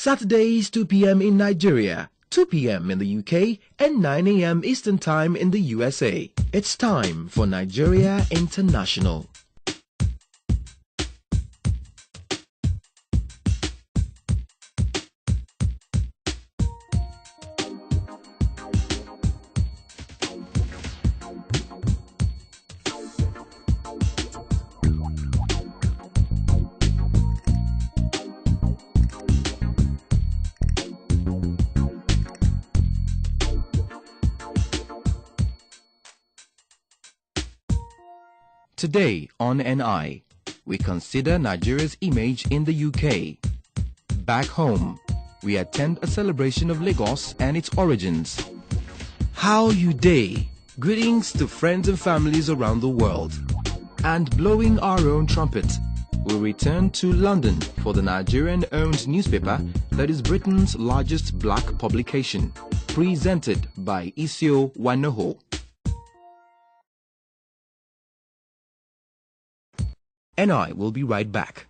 Saturdays 2 p.m. in Nigeria, 2 p.m. in the UK, and 9 a.m. Eastern Time in the USA. It's time for Nigeria International. Today on NI, we consider Nigeria's image in the UK. Back home, we attend a celebration of Lagos and its origins. How you day? Greetings to friends and families around the world. And blowing our own trumpet, we return to London for the Nigerian-owned newspaper that is Britain's largest black publication, presented by Isio Wanoho. And I will be right back.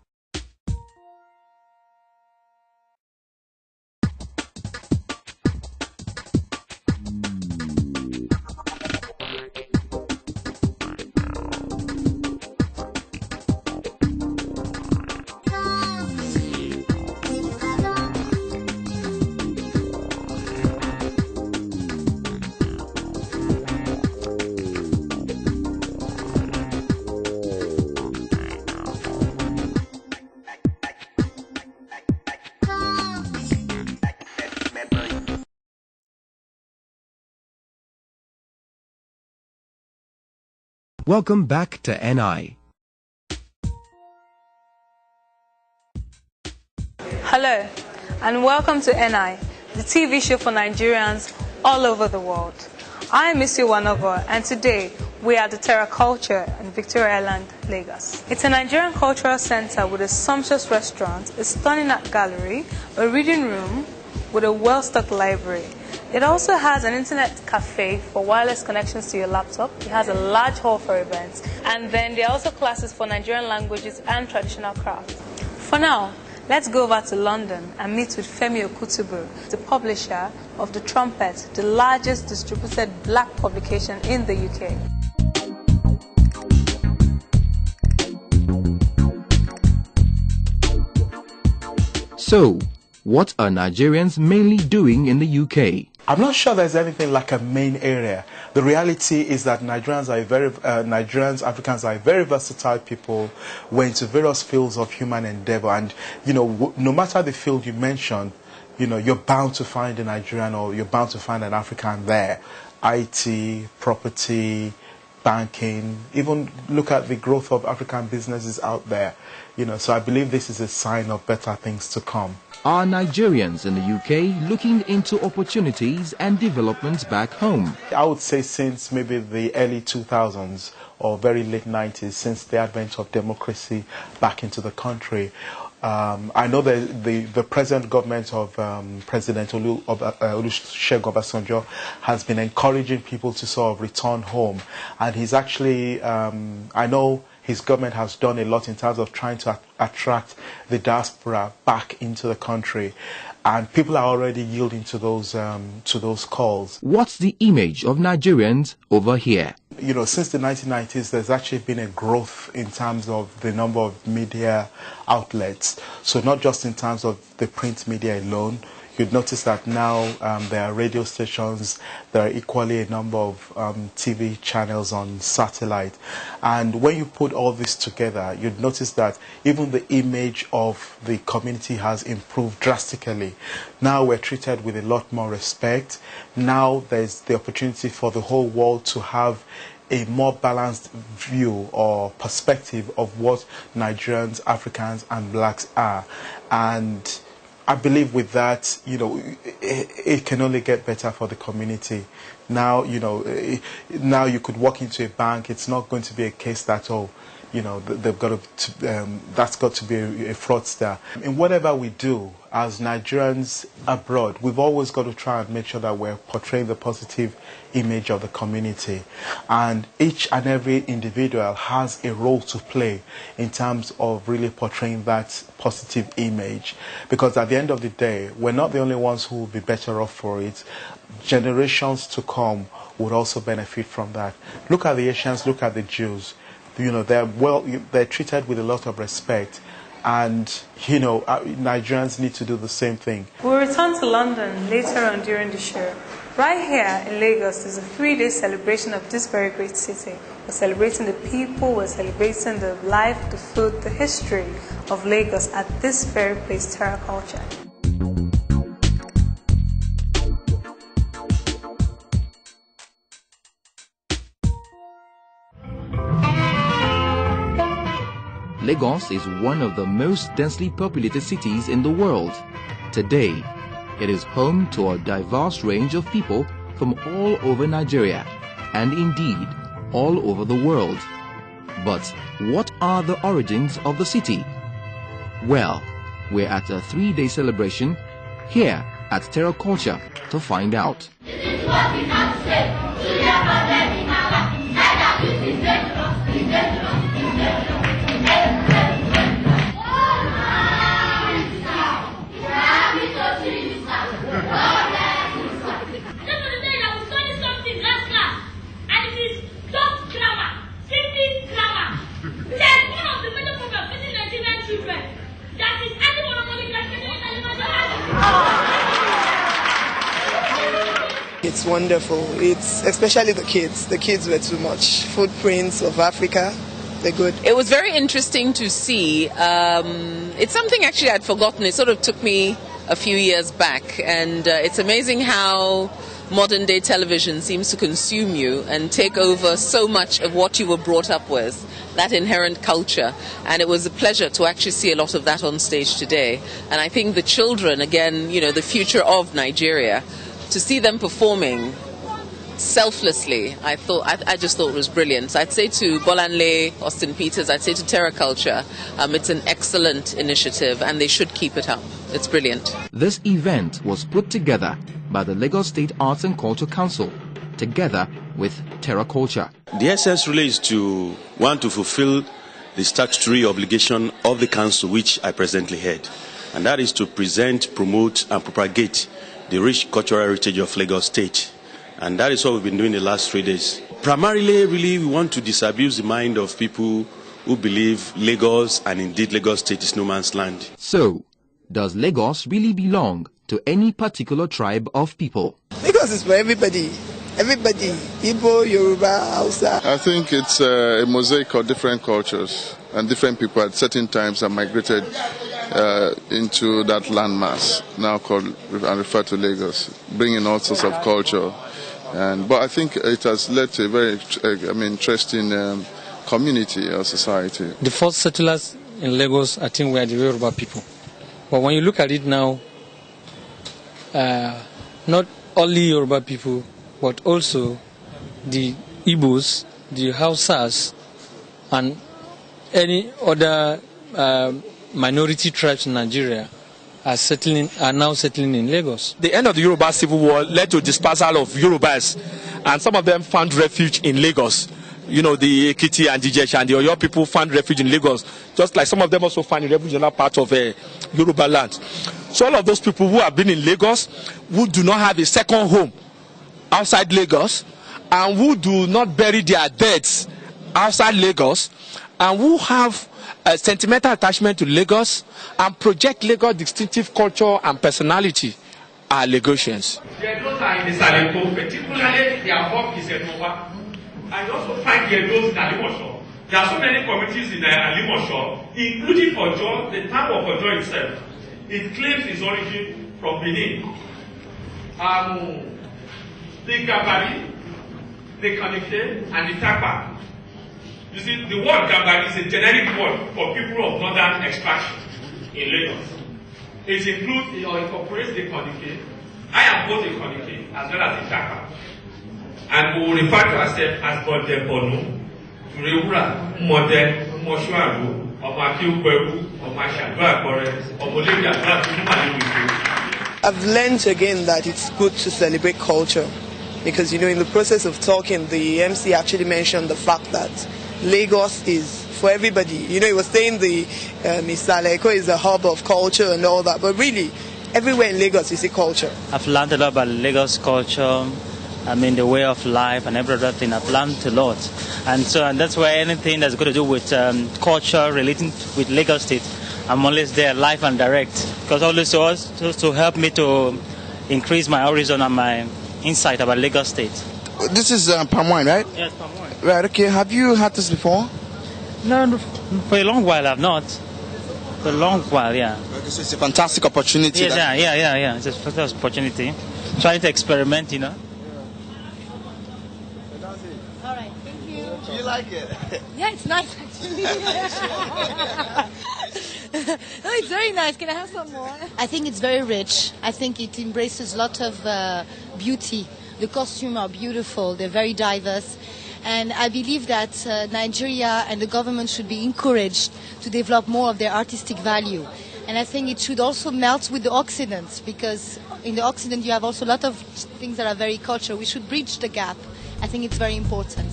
Welcome back to NI. Hello, and welcome to NI, the TV show for Nigerians all over the world. I am Missy Wanogo, and today we are at the Terra Culture in Victoria Island, Lagos. It's a Nigerian cultural center with a sumptuous restaurant, a stunning art gallery, a reading room with a well-stocked library. It also has an internet cafe for wireless connections to your laptop. It has a large hall for events. And then there are also classes for Nigerian languages and traditional crafts. For now, let's go over to London and meet with Femi Okutubu, the publisher of The Trumpet, the largest distributed black publication in the UK. So, what are Nigerians mainly doing in the UK? I'm not sure there's anything like a main area. The reality is that Nigerians, Africans are very versatile people. We're into various fields of human endeavor, and no matter the field you mention, you're bound to find a Nigerian or you're bound to find an African there. IT, property, banking, even look at the growth of African businesses out there. So I believe this is a sign of better things to come. Are Nigerians in the UK looking into opportunities and developments back home? I would say since maybe the early 2000s or very late 90s, since the advent of democracy back into the country. I know that the present government of President Olusegun Obasanjo has been encouraging people to sort of return home, and he's actually, I know his government has done a lot in terms of trying to attract the diaspora back into the country, and people are already yielding to those calls. What's the image of Nigerians over here? Since the 1990s, there's actually been a growth in terms of the number of media outlets. So not just in terms of the print media alone. You'd notice that now there are radio stations, there are equally a number of TV channels on satellite. And when you put all this together, you'd notice that even the image of the community has improved drastically. Now we're treated with a lot more respect. Now there's the opportunity for the whole world to have a more balanced view or perspective of what Nigerians, Africans and blacks are. And I believe with that, it can only get better for the community. Now, now you could walk into a bank. It's not going to be a case that, oh, they've got to, that's got to be a fraudster. In whatever we do as Nigerians abroad, we've always got to try and make sure that we're portraying the positive image of the community. And each and every individual has a role to play in terms of really portraying that positive image. Because at the end of the day, we're not the only ones who will be better off for it. Generations to come would also benefit from that. Look at the Asians, look at the Jews. They're treated with a lot of respect, and Nigerians need to do the same thing. We'll return to London later on during the show. Right here in Lagos is a 3-day celebration of this very great city. We're celebrating the people, we're celebrating the life, the food, the history of Lagos at this very place, Terra Culture. Lagos is one of the most densely populated cities in the world. Today, it is home to a diverse range of people from all over Nigeria and indeed all over the world. But what are the origins of the city? Well, we're at a 3-day celebration here at Terra Culture to find out. This is what we have to say. It's wonderful. It's especially the kids. The kids were too much. Footprints of Africa, they're good. It was very interesting to see. It's something actually I'd forgotten. It sort of took me a few years back, and it's amazing how modern day television seems to consume you and take over so much of what you were brought up with, that inherent culture. And it was a pleasure to actually see a lot of that on stage today. And I think the children, again, the future of Nigeria, to see them performing selflessly, I just thought it was brilliant. So I'd say to Bolanle, Austin Peters, I'd say to Terra Culture, it's an excellent initiative and they should keep it up. It's brilliant. This event was put together by the Lagos State Arts and Culture Council, together with Terra Culture. The essence really is to want to fulfill the statutory obligation of the council, which I presently head, and that is to present, promote and propagate the rich cultural heritage of Lagos State. And that is what we've been doing the last 3 days. Primarily, really, we want to disabuse the mind of people who believe Lagos and indeed Lagos State is no man's land. So, does Lagos really belong to any particular tribe of people? Lagos is for everybody. Everybody. Igbo, Yoruba, Hausa. I think it's a mosaic of different cultures, and different people at certain times have migrated into that landmass now called and referred to Lagos, bringing all sorts of culture. But I think it has led to a very interesting community or society. The first settlers in Lagos, I think, were the Yoruba people. But when you look at it now, not only Yoruba people, but also the Igbos, the Hausas, and any other minority tribes in Nigeria are now settling in Lagos. The end of the Yoruba Civil War led to dispersal of Yorubas, and some of them found refuge in Lagos. The Ekiti and the Ijesha and the Oyo people found refuge in Lagos, just like some of them also found refuge in other parts of Yoruba land. So all of those people who have been in Lagos, who do not have a second home outside Lagos, and who do not bury their deads outside Lagos, and who have a sentimental attachment to Lagos and project Lagos' distinctive culture and personality are Lagosians. Those are in the Salento, particularly their work is Enova. And you also find those in Alimosho. There are so many communities in Alimosho, including Ojo, the town of Ojo itself. It claims its origin from Benin. The Gambari, the Kanifte, and the Tapa. You see, the word Gambari is a generic word for people of northern extraction in Lagos. It includes or incorporates the Kanifte. I am both a Kanifte as well as a Tapa. and we will refer to ourselves as Bode Bonu, Turewura, Mode, Moshuaru, Omakiukwebu, Omashadua Kore, Omolebi Adua Tumumaliwiku. I've learned again that it's good to celebrate culture because, you know, in the process of talking, the MC actually mentioned the fact that Lagos is for everybody. You know, he was saying the Isaleko is a hub of culture and all that, but really, everywhere in Lagos you see culture. I've learned a lot about Lagos culture, I mean, the way of life and every other thing. I've learned a lot. And that's why anything that's got to do with culture relating with Lagos State, I'm always there live and direct. Because always to help me to increase my horizon and my insight about Lagos State. This is palm wine, right? Yes, palm wine. Right, okay. Have you had this before? No, for a long while I've not. For a long while, yeah. Okay, so it's a fantastic opportunity. Yes, yeah. It's a fantastic opportunity. Trying to experiment, you know. All right, thank you. Do you like it? Yeah, it's nice actually. No, it's very nice. Can I have some more? I think it's very rich. I think it embraces a lot of beauty. The costumes are beautiful. They're very diverse. And I believe that Nigeria and the government should be encouraged to develop more of their artistic value. And I think it should also melt with the Occident, because in the Occident you have also a lot of things that are very cultural. We should bridge the gap. I think it's very important.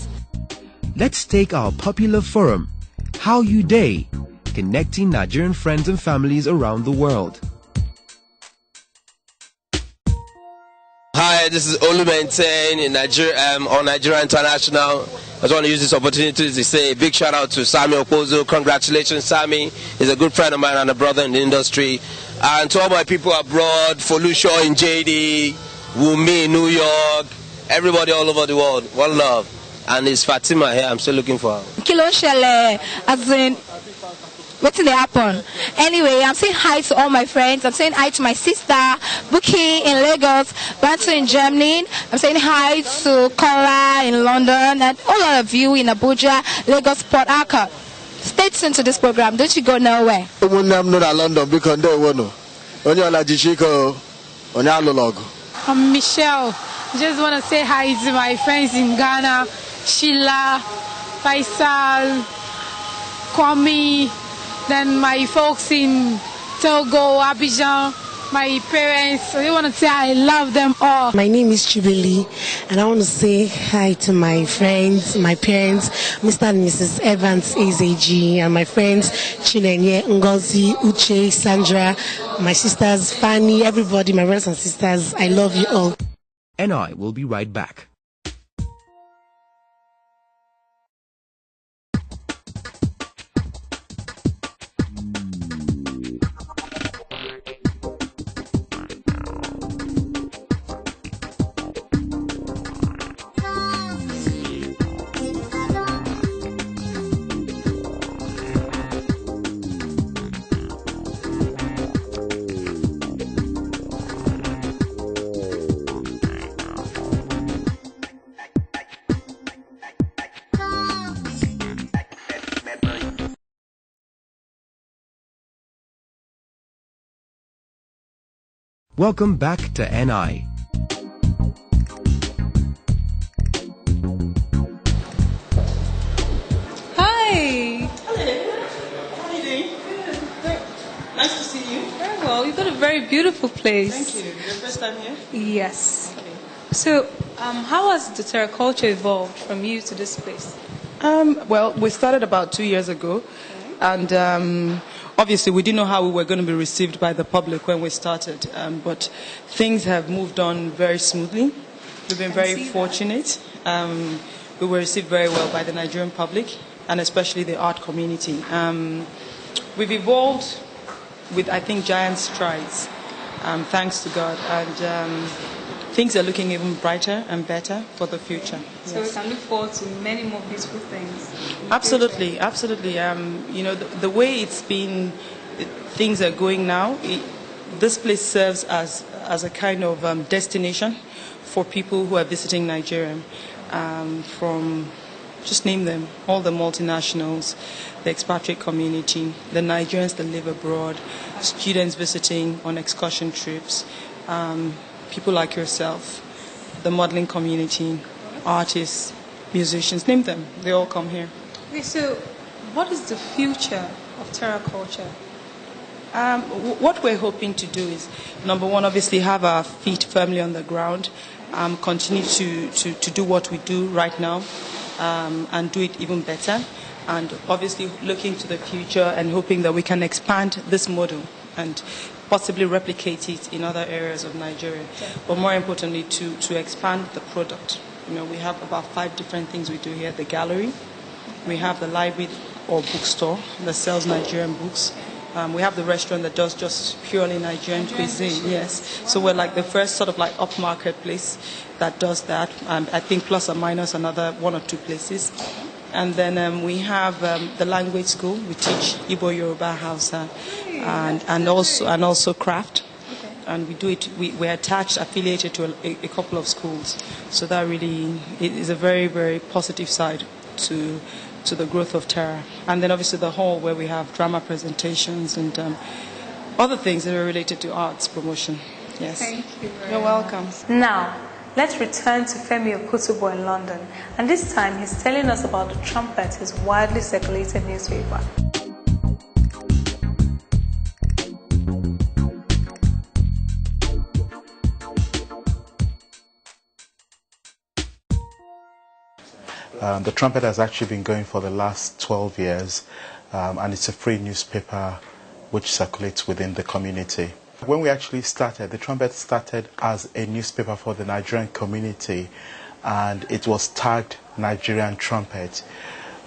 Let's take our popular forum, How You Day, connecting Nigerian friends and families around the world. Hi, this is Olumente in Nigeria, on Nigeria International. I just want to use this opportunity to say a big shout out to Sammy Okpozo. Congratulations, Sammy. He's a good friend of mine and a brother in the industry. And to all my people abroad, Folusho in JD, Wumi in New York, everybody all over the world. One love. And it's Fatima here. I'm still looking for her. Kilo Shele, as in, what did happen? Anyway, I'm saying hi to all my friends. I'm saying hi to my sister, Buki in Lagos, Bantu in Germany. I'm saying hi to Kora in London, and all of you in Abuja, Lagos, Port Harcourt. Stay tuned to this program. Don't you go nowhere. I'm Michelle. I just want to say hi to my friends in Ghana, Sheila, Faisal, Kwame, then my folks in Togo, Abidjan, my parents. I want to say I love them all. My name is Chibili, and I want to say hi to my friends, my parents, Mr. and Mrs. Evans AZG, and my friends Chinenye, Ngozi, Uche, Sandra, my sisters, Fanny, everybody, my brothers and sisters. I love you all. And I will be right back. Welcome back to NI. Hi. Hello. How are you doing? Good. Nice to see you. Very well. You've got a very beautiful place. Thank you. Your first time here? Yes. Okay. So, how has the Terra culture evolved from you to this place? Well, we started about 2 years ago, and obviously we didn't know how we were going to be received by the public when we started, but things have moved on very smoothly. We've been very fortunate. We were received very well by the Nigerian public, and especially the art community. We've evolved with, I think, giant strides, thanks to God, and things are looking even brighter and better for the future. So we can look forward to many more beautiful things. Absolutely, absolutely. You know, the way it's been, things are going now, this place serves as a kind of destination for people who are visiting Nigeria, from, just name them, all the multinationals, the expatriate community, the Nigerians that live abroad, students visiting on excursion trips, people like yourself, the modeling community, artists, musicians, name them. They all come here. Okay, so what is the future of Terra culture? What we're hoping to do is, number one, obviously have our feet firmly on the ground, continue to do what we do right now, and do it even better. And obviously looking to the future and hoping that we can expand this model and possibly replicate it in other areas of Nigeria. But more importantly, to expand the product. We have about 5 different things we do here at the gallery. We have the library or bookstore that sells Nigerian books. We have the restaurant that does just purely Nigerian cuisine, yes. So we're like the first sort of like upmarket place that does that. I think plus or minus another 1 or 2 places. And then we have the language school. We teach Igbo, Yoruba, Hausa, and also craft. Okay. And we do it. We're attached, affiliated to a couple of schools. So that really is a very, very positive side to the growth of Terra. And then obviously the hall where we have drama presentations and other things that are related to arts promotion. Yes. Thank you very You're welcome. much. Now, let's return to Femi Okutubo in London. And this time he's telling us about The Trumpet, his widely circulated newspaper. The Trumpet has actually been going for the last 12 years, and it's a free newspaper which circulates within the community. When we actually started, The Trumpet started as a newspaper for the Nigerian community, and it was tagged Nigerian Trumpet.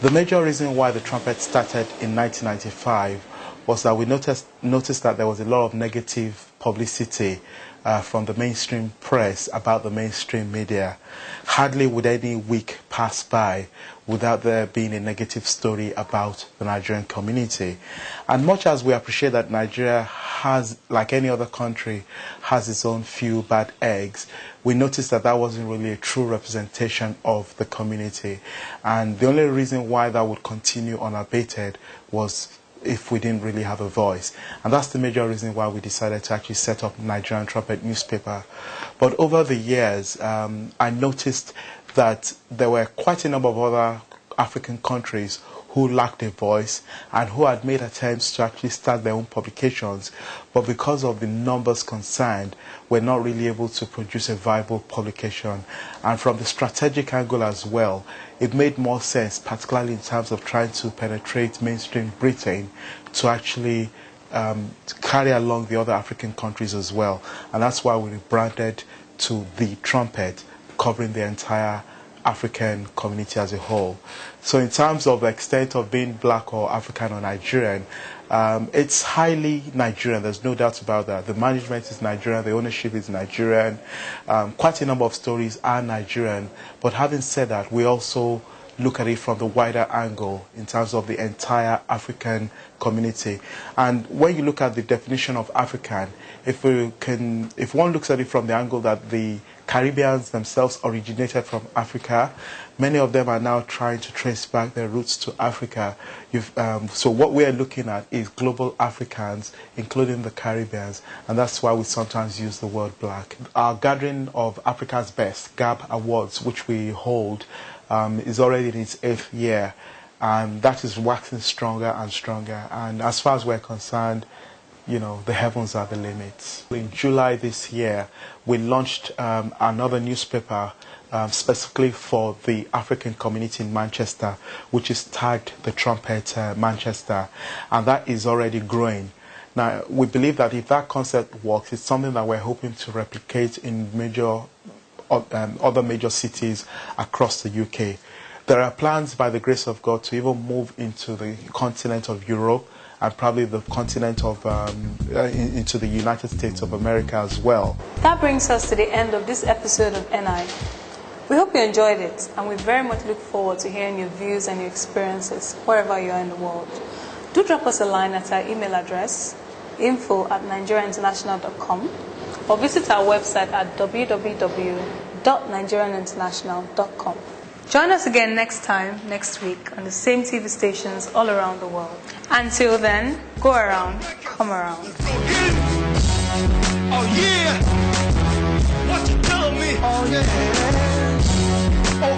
The major reason why The Trumpet started in 1995 was that we noticed that there was a lot of negative publicity from the mainstream press about the mainstream media. Hardly would any week pass by without there being a negative story about the Nigerian community. And much as we appreciate that Nigeria has, like any other country, has its own few bad eggs, we noticed that that wasn't really a true representation of the community. And the only reason why that would continue unabated was if we didn't really have a voice. And that's the major reason why we decided to actually set up Nigerian Trumpet newspaper. But over the years, I noticed that there were quite a number of other African countries who lacked a voice and who had made attempts to actually start their own publications, but because of the numbers concerned, were not really able to produce a viable publication. And from the strategic angle as well, it made more sense, particularly in terms of trying to penetrate mainstream Britain, to actually carry along the other African countries as well. And that's why we rebranded to The Trumpet, covering the entire African community as a whole. So in terms of the extent of being black or African or Nigerian, it's highly Nigerian, there's no doubt about that. The management is Nigerian, the ownership is Nigerian, quite a number of stories are Nigerian, but having said that, we also look at it from the wider angle in terms of the entire African community. And when you look at the definition of African, if one looks at it from the angle that the Caribbeans themselves originated from Africa, many of them are now trying to trace back their roots to Africa. So what we're looking at is global Africans, including the Caribbeans, and that's why we sometimes use the word black. Our gathering of Africa's Best, GAB Awards, which we hold, is already in its 8th year, and that is waxing stronger and stronger. And as far as we're concerned, the heavens are the limits. In July this year, we launched another newspaper specifically for the African community in Manchester, which is tagged The Trumpet Manchester, and that is already growing. Now, we believe that if that concept works, it's something that we're hoping to replicate in other major cities across the UK. There are plans, by the grace of God, to even move into the continent of Europe and probably the continent of into the United States of America as well. That brings us to the end of this episode of NI. We hope you enjoyed it, and we very much look forward to hearing your views and your experiences wherever you are in the world. Do drop us a line at our email address, info@nigerianinternational.com, or visit our website at www.nigerianinternational.com. Join us again next week, on the same TV stations all around the world. Until then, go around, come around. Oh yeah, what you telling me? Oh yeah. Oh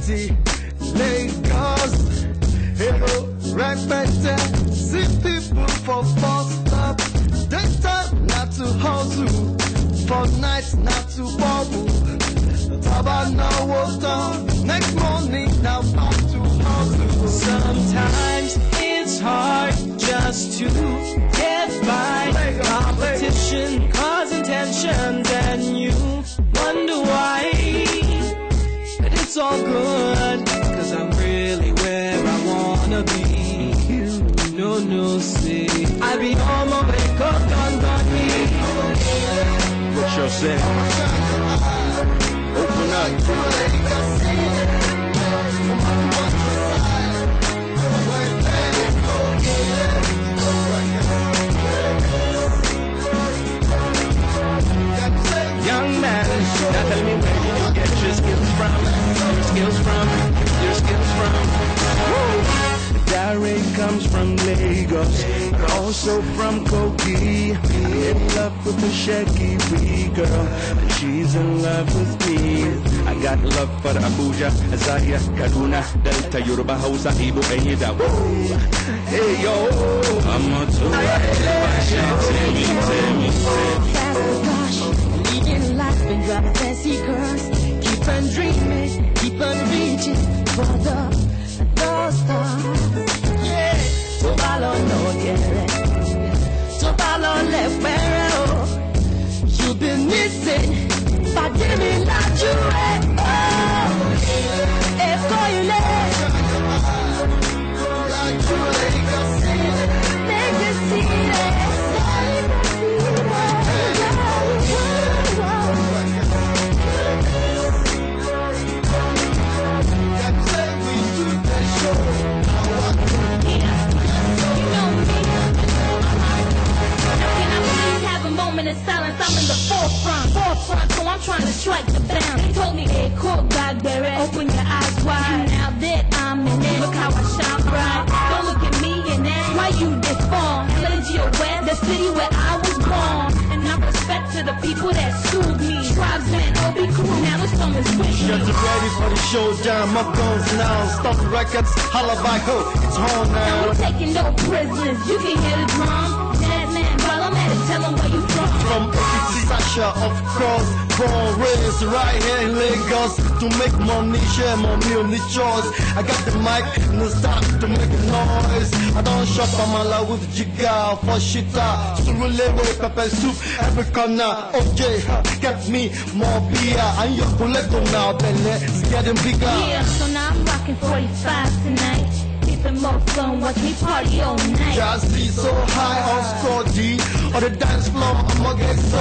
city, Lagos. Hello, respect, see people for bus stop. Daytime not to hustle, for nights not to bubble. Taba now was done, next morning now back to hustle. Sometimes it's hard just to get by. Competition causing tensions and you wonder why. But it's all good, cause I'm really where I wanna be. No, see, I be on my way, cause on me. What you say? Open up. Young man, now tell me where did you get your skills from? Your skills from? Woo! Darren comes from Lagos, also from Kogi. I'm in love with a Shaggy girl, and she's in love with me. I got love for Abuja, Azaya, Kaduna, Delta, Yoruba, Hausa, Igbo, and Yida. Hey yo, I'm on tour. Leading life and driving fancy cars. Keep on dreaming, keep on reaching for the stars. Yeah, to follow no get to follow left where you've been missing. But give me like you if going make it see silence, I'm in the forefront, so I'm trying to strike the balance. They told me, hey, cool, Blackberry, open your eyes wide. Now that I'm in it, look how I shine bright. Don't look at me and ask why you deformed. Energy aware, the city where I was born. And I respect to the people that sued me. Tribesmen, OB crew, now the storm is with me. Just ready for the showdown, my guns now. Stop the records, holla back, it's home now. Now we're taking no prisoners, you can hear the drum. Dead man, while I'm at it, tell them where you from. From Ekiti, Sasha, of course, born, raised right here in Lagos. To make money, share money, only choice. I got the mic, no stop to make noise. I don't shop Amala with Jiga for shita. Surulere, pepper soup, every corner. OJ, get me more beer. And your Kuleko now, Bele, it's getting bigger. Yeah, so now I'm rocking 45 tonight. Keeping more fun, watch me party all night. Jazzy so high on score D. On the dance floor, I'ma get so